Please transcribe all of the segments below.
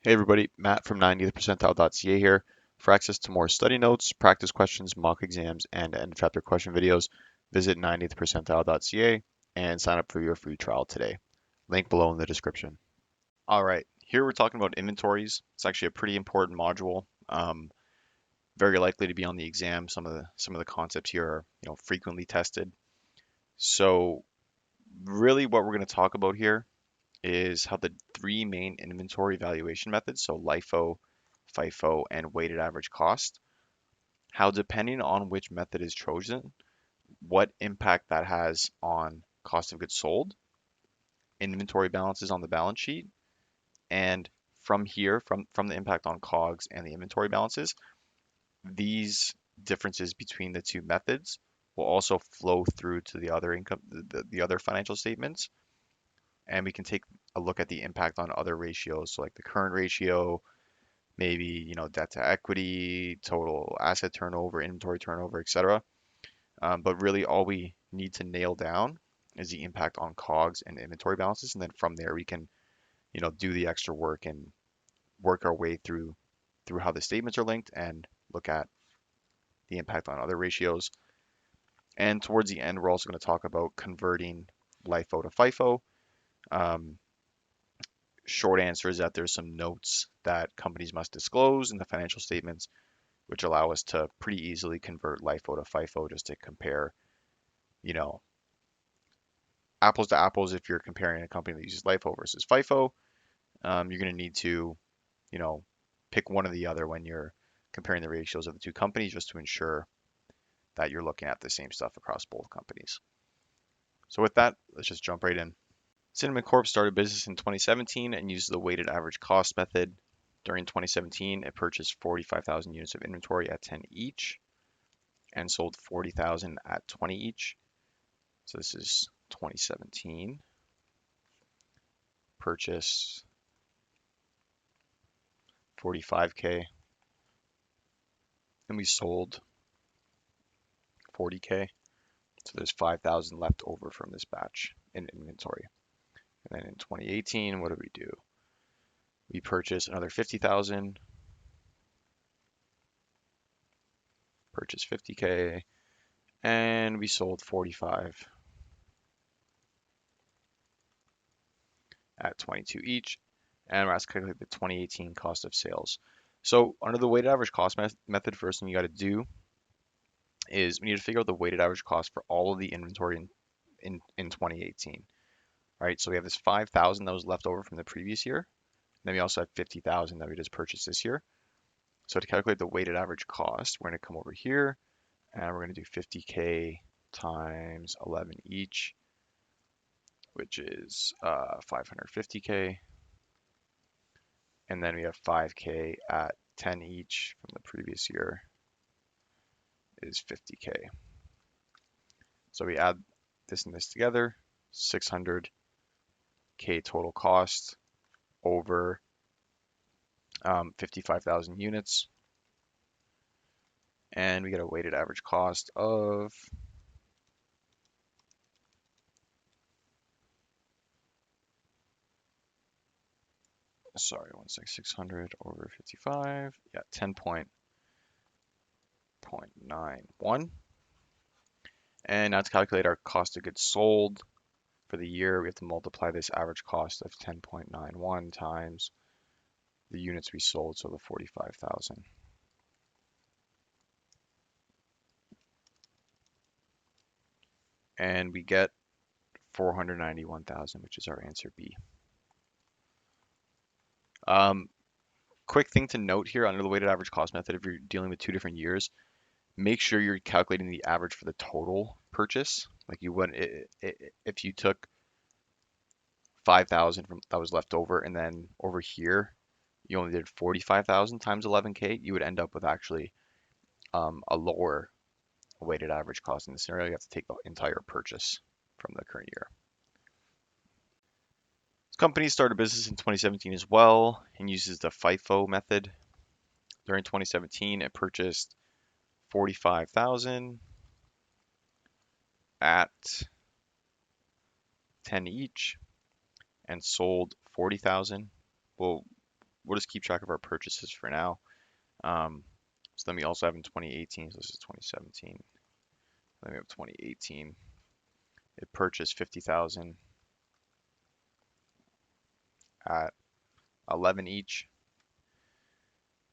Hey everybody, Matt from 90th percentile.ca here. For access to more study notes, practice questions, mock exams, and end of chapter question videos, visit 90th percentile.ca and sign up for your free trial today. Link below in the description. All right, here we're talking about inventories. It's actually a pretty important module. Very likely to be on the exam. Some of the concepts here are, frequently tested. So really what we're going to talk about here is how the three main inventory valuation methods, so LIFO, FIFO, and weighted average cost, how depending on which method is chosen, what impact that has on cost of goods sold, inventory balances on the balance sheet, and from here, from the impact on COGS and the inventory balances, these differences between the two methods will also flow through to the other income, the other financial statements, and we can take a look at the impact on other ratios, so like the current ratio, maybe debt to equity, total asset turnover, inventory turnover, etc. But really, all we need to nail down is the impact on COGS and inventory balances, and then from there we can do the extra work and work our way through how the statements are linked and look at the impact on other ratios. And towards the end, we're also going to talk about converting LIFO to FIFO. Um, Short answer is that there's some notes that companies must disclose in the financial statements, which allow us to pretty easily convert LIFO to FIFO just to compare, you know, apples to apples. If you're comparing a company that uses LIFO versus FIFO, you're going to need to, you know, pick one or the other when you're comparing the ratios of the two companies just to ensure that you're looking at the same stuff across both companies. So with that, let's just jump right in. Cinnamon Corp started business in 2017 and uses the weighted average cost method. During 2017, it purchased 45,000 units of inventory at 10 each and sold 40,000 at 20 each. So this is 2017. Purchased 45K and we sold 40K. So there's 5,000 left over from this batch in inventory. And then in 2018, what did we do? We purchased another 50,000, purchased 50K, and we sold 45 at 22 each. And we're asked to calculate the 2018 cost of sales. So under the weighted average cost method, first thing you got to do is we need to figure out the weighted average cost for all of the inventory in 2018. All right, so we have this 5,000 that was left over from the previous year. Then we also have 50,000 that we just purchased this year. So to calculate the weighted average cost, we're going to come over here and we're going to do 50K times 11 each, which is 550K. And then we have 5K at 10 each from the previous year is 50K. So we add this and this together, 600K total cost over 55,000 units. And we get a weighted average cost of sorry, 600 over 55, yeah, 10.91. And now to calculate our cost of goods sold for the year, we have to multiply this average cost of 10.91 times the units we sold, so the 45,000. And we get 491,000, which is our answer B. Quick thing to note here under the weighted average cost method, if you're dealing with two different years, make sure you're calculating the average for the total purchase. Like you would if you took 5,000 from that was left over, and then over here you only did 45,000 times 11K, you would end up with actually a lower weighted average cost. In this scenario, you have to take the entire purchase from the current year. This company started business in 2017 as well and uses the FIFO method. During 2017, it purchased 45,000 at 10 each and sold 40,000. Well, we'll just keep track of our purchases for now. So then we also have in 2018, so this is 2017. Then we have 2018. It purchased 50,000 at 11 each.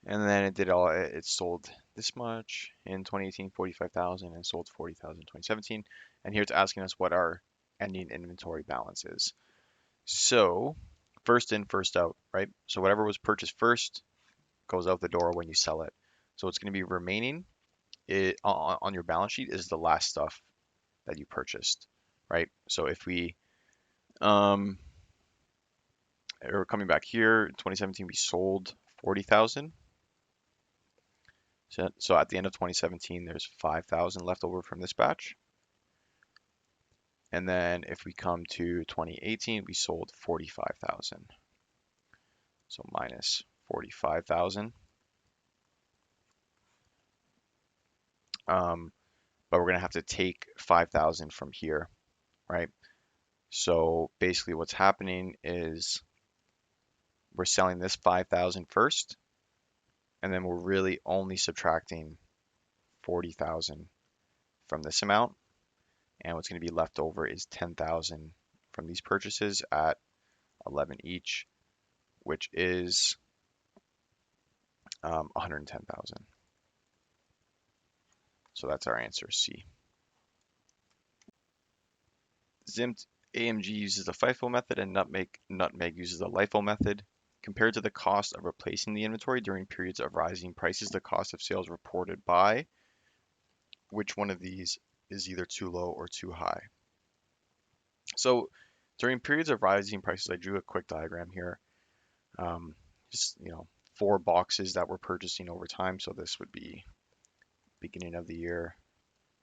And then it sold this much in 2018, 45,000, and sold 40,000 in 2017. And here it's asking us what our ending inventory balance is. So first in, first out, right? So whatever was purchased first goes out the door when you sell it. So it's going to be remaining on your balance sheet is the last stuff that you purchased, right? So if we are coming back here, in 2017 we sold 40,000. So at the end of 2017, there's 5,000 left over from this batch. And then if we come to 2018, we sold 45,000. So minus 45,000. But we're going to have to take 5,000 from here, right? So basically what's happening is we're selling this 5,000 first, and then we're really only subtracting 40,000 from this amount. And what's going to be left over is 10,000 from these purchases at 11 each, which is 110,000. So that's our answer, C. Zimt AMG uses the FIFO method and Nutmeg uses the LIFO method. Compared to the cost of replacing the inventory during periods of rising prices, the cost of sales reported by which one of these is either too low or too high? So during periods of rising prices, I drew a quick diagram here. Just, 4 boxes that we're purchasing over time. So this would be beginning of the year.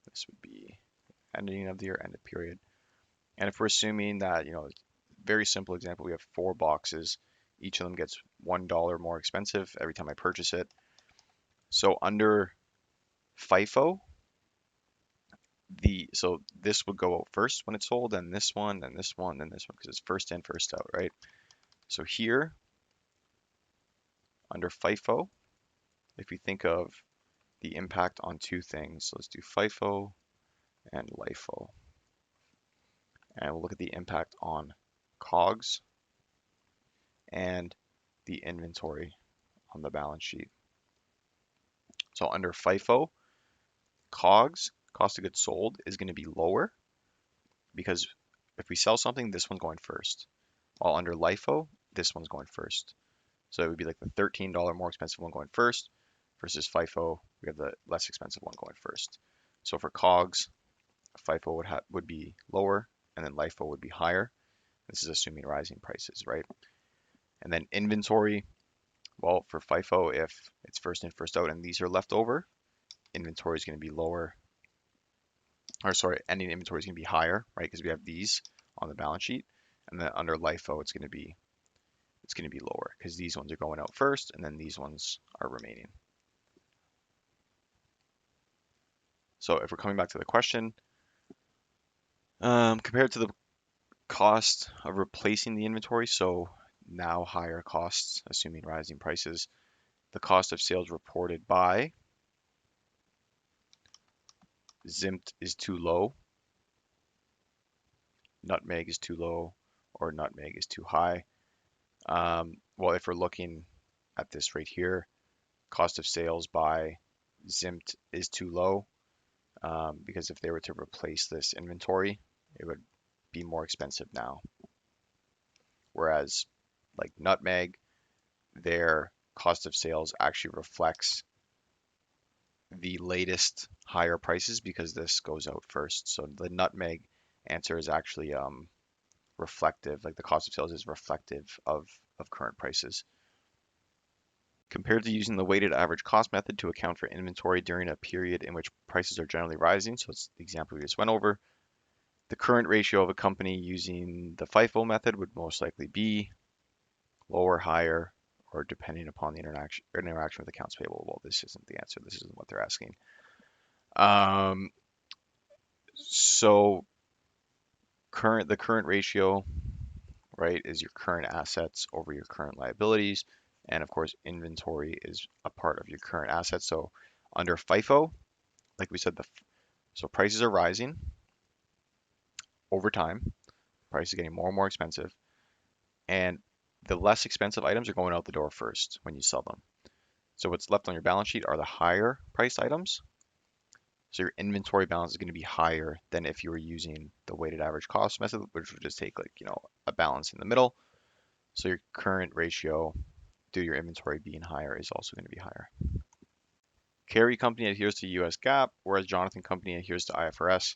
This would be ending of the year, end of period. And if we're assuming that, very simple example, we have 4 boxes. Each of them gets $1 more expensive every time I purchase it. So under FIFO, so this would go out first when it's sold, and this one, and this one, and this one, because it's first in, first out, right? So here, under FIFO, if we think of the impact on 2 things, so let's do FIFO and LIFO. And we'll look at the impact on COGS and the inventory on the balance sheet. So under FIFO, COGS, cost of goods sold, is going to be lower because if we sell something, this one's going first. While under LIFO, this one's going first. So it would be like the $13 more expensive one going first versus FIFO, we have the less expensive one going first. So for COGS, FIFO would be lower and then LIFO would be higher. This is assuming rising prices, right? And then inventory, well, for FIFO, if it's first in, first out, and these are left over, inventory is going to be lower. Or sorry, ending inventory is going to be higher, right? Because we have these on the balance sheet. And then under LIFO, it's going to be lower because these ones are going out first, and then these ones are remaining. So if we're coming back to the question, compared to the cost of replacing the inventory, so now higher costs, assuming rising prices, the cost of sales reported by Zimt is too low, Nutmeg is too low, or Nutmeg is too high. Well, if we're looking at this right here, cost of sales by Zimt is too low because if they were to replace this inventory, it would be more expensive now. Whereas like Nutmeg, their cost of sales actually reflects the latest higher prices because this goes out first. So the Nutmeg answer is actually reflective, like the cost of sales is reflective of current prices. Compared to using the weighted average cost method to account for inventory during a period in which prices are generally rising, so it's the example we just went over, the current ratio of a company using the FIFO method would most likely be lower, higher, or depending upon the interaction with accounts payable. Well, this isn't the answer. This isn't what they're asking. So the current ratio, right, is your current assets over your current liabilities. And of course, inventory is a part of your current assets. So under FIFO, like we said, so prices are rising over time. Prices are getting more and more expensive, and the less expensive items are going out the door first when you sell them. So what's left on your balance sheet are the higher priced items. So your inventory balance is going to be higher than if you were using the weighted average cost method, which would just take like, a balance in the middle. So your current ratio due to your inventory being higher is also going to be higher. Carey Company adheres to US GAAP, whereas Jonathan Company adheres to IFRS.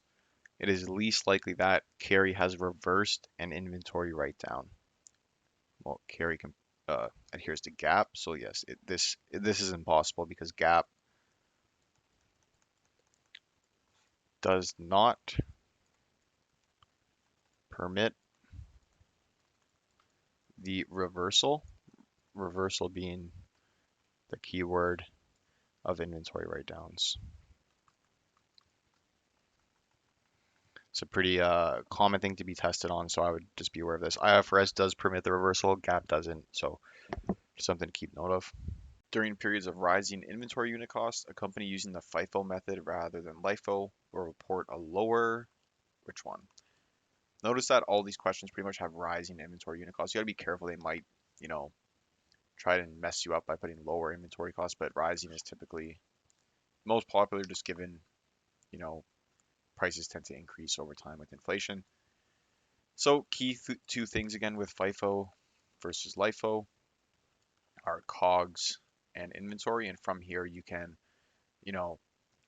It is least likely that Carey has reversed an inventory write down. Well, Carey adheres to GAAP, so yes, this is impossible because GAAP does not permit the reversal being the keyword of inventory write-downs. It's a pretty common thing to be tested on, so I would just be aware of this. IFRS does permit the reversal, GAAP doesn't, so something to keep note of. During periods of rising inventory unit costs, a company using the FIFO method rather than LIFO will report a lower, which one? Notice that all these questions pretty much have rising inventory unit costs. You gotta be careful, they might, try to mess you up by putting lower inventory costs, but rising is typically most popular just given, you know, prices tend to increase over time with inflation. So two things again with FIFO versus LIFO are COGS and inventory. And from here you can,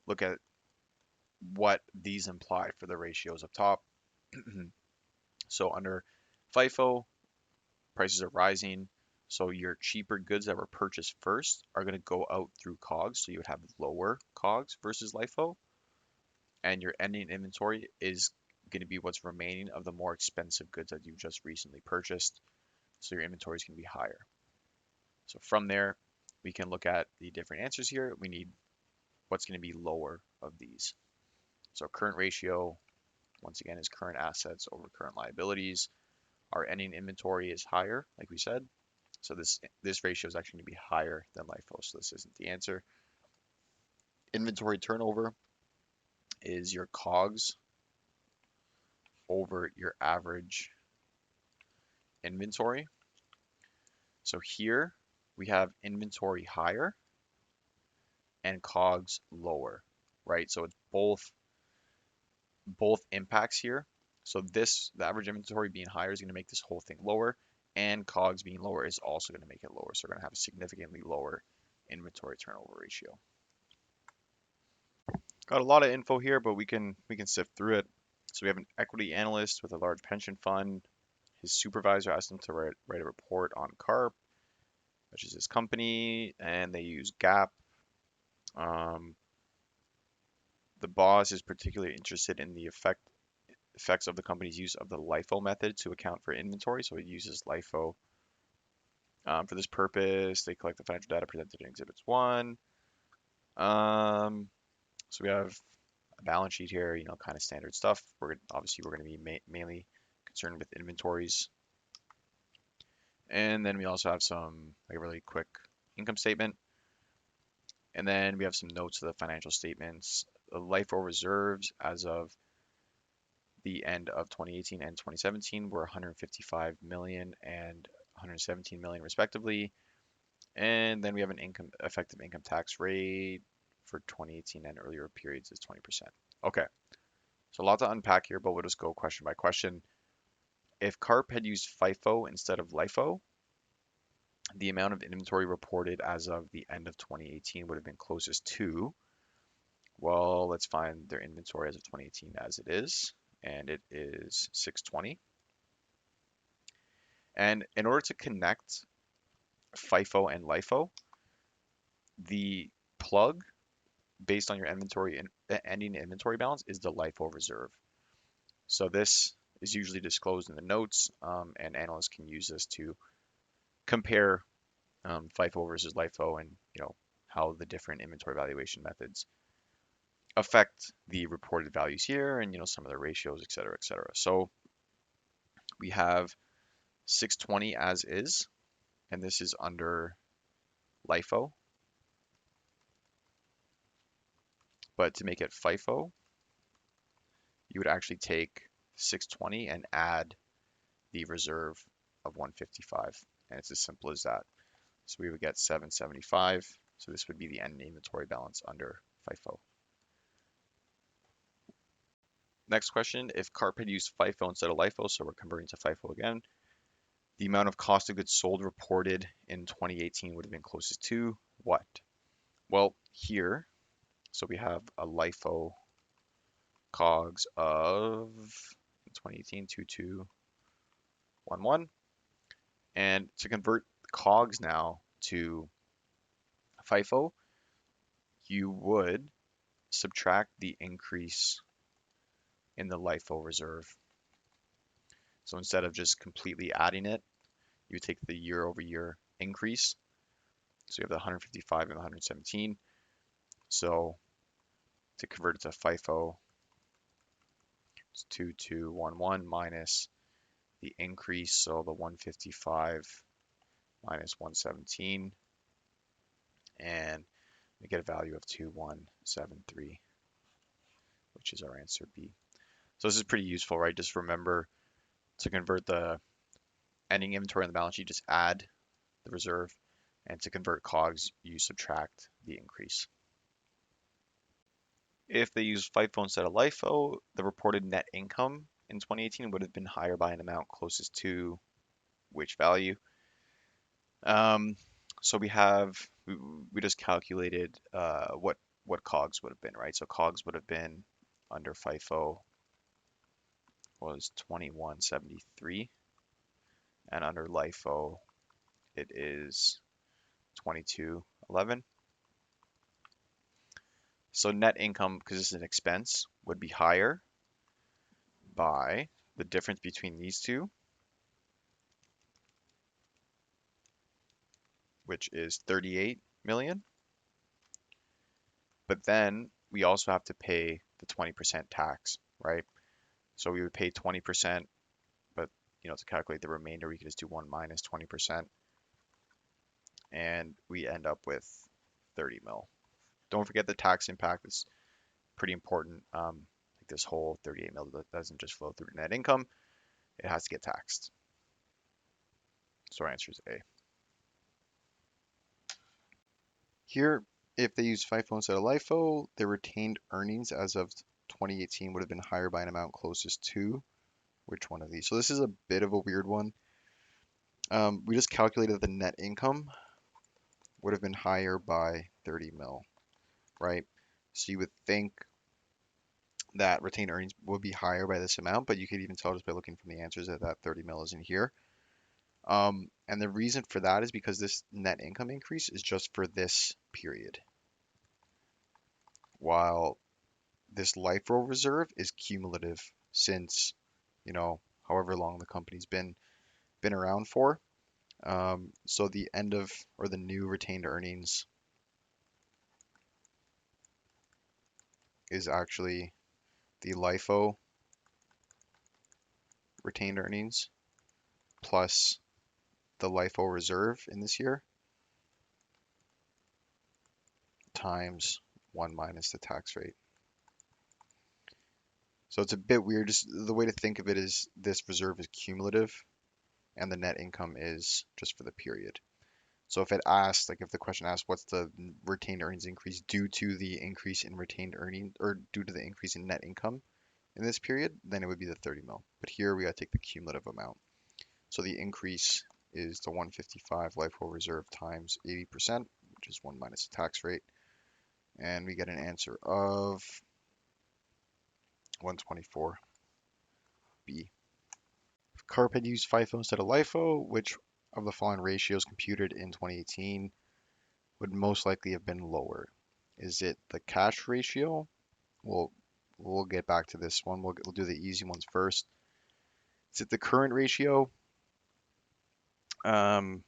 look at what these imply for the ratios up top. So under FIFO, prices are rising. So your cheaper goods that were purchased first are going to go out through COGS. So you would have lower COGS versus LIFO. And your ending inventory is going to be what's remaining of the more expensive goods that you just recently purchased. So your inventory is going to be higher. So from there, we can look at the different answers here. We need what's going to be lower of these. So current ratio, once again, is current assets over current liabilities. Our ending inventory is higher, like we said. So this ratio is actually going to be higher than LIFO, so this isn't the answer. Inventory turnover is your COGS over your average inventory. So here we have inventory higher and COGS lower, right? So it's both impacts here. So the average inventory being higher is going to make this whole thing lower, and COGS being lower is also going to make it lower. So we're going to have a significantly lower inventory turnover ratio. Got a lot of info here, but we can sift through it. So we have an equity analyst with a large pension fund. His supervisor asked him to write a report on CARP, which is his company, and they use GAAP. The boss is particularly interested in the effects of the company's use of the LIFO method to account for inventory. So it uses LIFO. For this purpose, they collect the financial data presented in Exhibits 1. So we have a balance sheet here, kind of standard stuff. We're going to be mainly concerned with inventories. And then we also have a really quick income statement. And then we have some notes of the financial statements. The LIFO reserves as of the end of 2018 and 2017 were 155 million and 117 million respectively. And then we have an effective income tax rate for 2018 and earlier periods is 20%. Okay, so a lot to unpack here, but we'll just go question by question. If CARP had used FIFO instead of LIFO, the amount of inventory reported as of the end of 2018 would have been closest to, well, let's find their inventory as of 2018 as it is, and it is 620. And in order to connect FIFO and LIFO, the plug based on your ending inventory balance is the LIFO reserve. So this is usually disclosed in the notes, and analysts can use this to compare FIFO versus LIFO and how the different inventory valuation methods affect the reported values here and some of the ratios, et cetera, et cetera. So we have 620 as is, and this is under LIFO, but to make it FIFO, you would actually take 620 and add the reserve of 155, and it's as simple as that. So we would get 775. So this would be the end inventory balance under FIFO. Next question, if CARP had used FIFO instead of LIFO, so we're converting to FIFO again, the amount of cost of goods sold reported in 2018 would have been closest to what? Well, here, so we have a LIFO COGS of 2018 2211, and to convert COGS now to FIFO, you would subtract the increase in the LIFO reserve. So instead of just completely adding it, you take the year over year increase. So you have the 155 and the 117. So to convert it to FIFO, it's 2211 minus the increase, so the 155 minus 117, and we get a value of 2173, which is our answer B. So this is pretty useful, right? Just remember to convert the ending inventory on the balance sheet, just add the reserve, and to convert COGS, you subtract the increase. If they use FIFO instead of LIFO, the reported net income in 2018 would have been higher by an amount closest to which value? So we just calculated what COGS would have been, right? So COGS would have been under FIFO was 2173, and under LIFO it is 2211. So net income, because this is an expense, would be higher by the difference between these two, which is 38 million. But then we also have to pay the 20% tax, right? So we would pay 20%, but to calculate the remainder, we could just do 1 minus 20%, and we end up with 30 mil. Don't forget the tax impact is pretty important. Like this whole 38 mil doesn't just flow through net income, it has to get taxed. So our answer is A. Here, if they use FIFO instead of LIFO, their retained earnings as of 2018 would have been higher by an amount closest to which one of these. So this is a bit of a weird one. We just calculated the net income would have been higher by 30 mil, right? So you would think that retained earnings would be higher by this amount, but you could even tell just by looking from the answers that 30 mil is in here. And the reason for that is because this net income increase is just for this period, while this LIFO reserve is cumulative since, however long the company's been around for. So the end of, or the new retained earnings is actually the LIFO retained earnings plus the LIFO reserve in this year times 1 minus the tax rate. So it's a bit weird. Just the way to think of it is this reserve is cumulative and the net income is just for the period. So if it asks, like if the question asks what's the retained earnings increase due to the increase in retained earnings or due to the increase in net income in this period, then it would be the 30 mil. But here we got to take the cumulative amount. So the increase is the 155 LIFO reserve times 80%, which is 1 minus the tax rate. And we get an answer of 124B. If CARP had used FIFO instead of LIFO, which of the following ratios computed in 2018 would most likely have been lower? Is it the cash ratio? We'll get back to this one. We'll do the easy ones first. Is it the current ratio? Current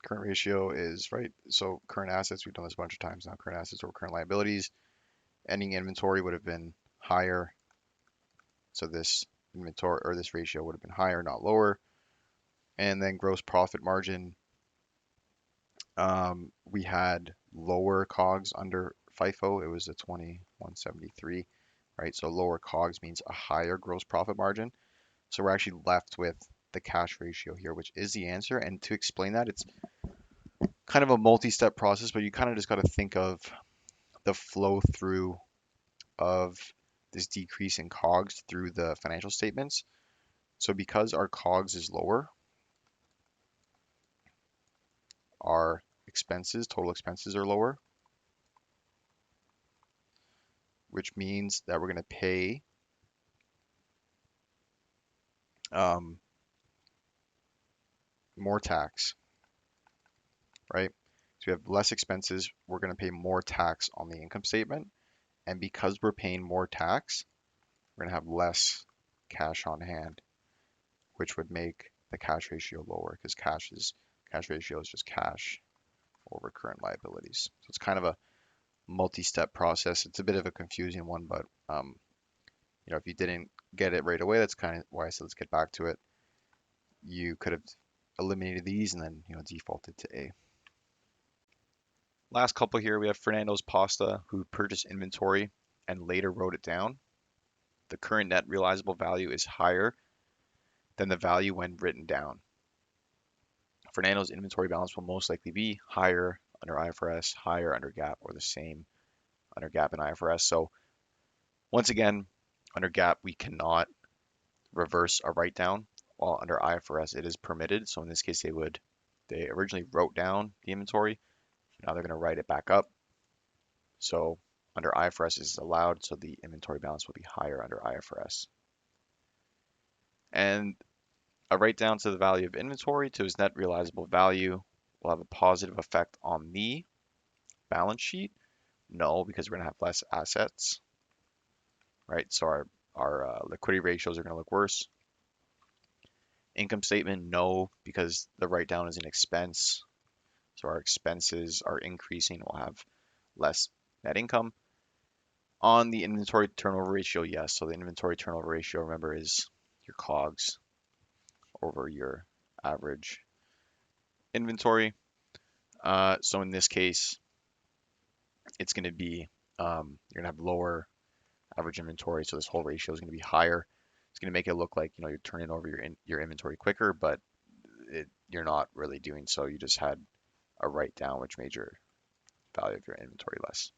ratio is, right, so current assets, we've done this a bunch of times now, current assets over current liabilities. Ending inventory would have been higher. So this inventory or this ratio would have been higher, not lower. And then gross profit margin We had lower COGS under FIFO. It was a 2173, right? So lower COGS means a higher gross profit margin. So we're actually left with the cash ratio here, which is the answer. And to explain that, it's kind of a multi-step process, but you kind of just got to think of the flow through of this decrease in COGS through the financial statements. So because our COGS is lower, our expenses, total expenses are lower, which means that we're going to pay more tax, right? So we have less expenses, we're going to pay more tax on the income statement. And because we're paying more tax, we're going to have less cash on hand, which would make the cash ratio lower because cash ratio is just cash over current liabilities. So it's kind of a multi-step process. It's a bit of a confusing one, but if you didn't get it right away, that's kind of why I said let's get back to it. You could have eliminated these and then defaulted to A. Last couple here, we have Fernando's Pasta, who purchased inventory and later wrote it down. The current net realizable value is higher than the value when written down. Fernando's inventory balance will most likely be higher under IFRS, higher under GAAP, or the same under GAAP and IFRS. So once again, under GAAP, we cannot reverse a write down, while under IFRS it is permitted. So in this case, they originally wrote down the inventory. Now they're going to write it back up. So under IFRS is allowed, so the inventory balance will be higher under IFRS. And a write down to the value of inventory to its net realizable value will have a positive effect on the balance sheet. No, because we're going to have less assets, right? So our liquidity ratios are going to look worse. Income statement, no, because the write down is an expense. So our expenses are increasing. We'll have less net income. On the inventory turnover ratio, yes. So the inventory turnover ratio, remember, is your COGS over your average inventory. So in this case, it's going to be, you're going to have lower average inventory. So this whole ratio is going to be higher. It's going to make it look like, you're turning over your inventory quicker, but you're not really doing so. You just had a write down, which made your value of your inventory less.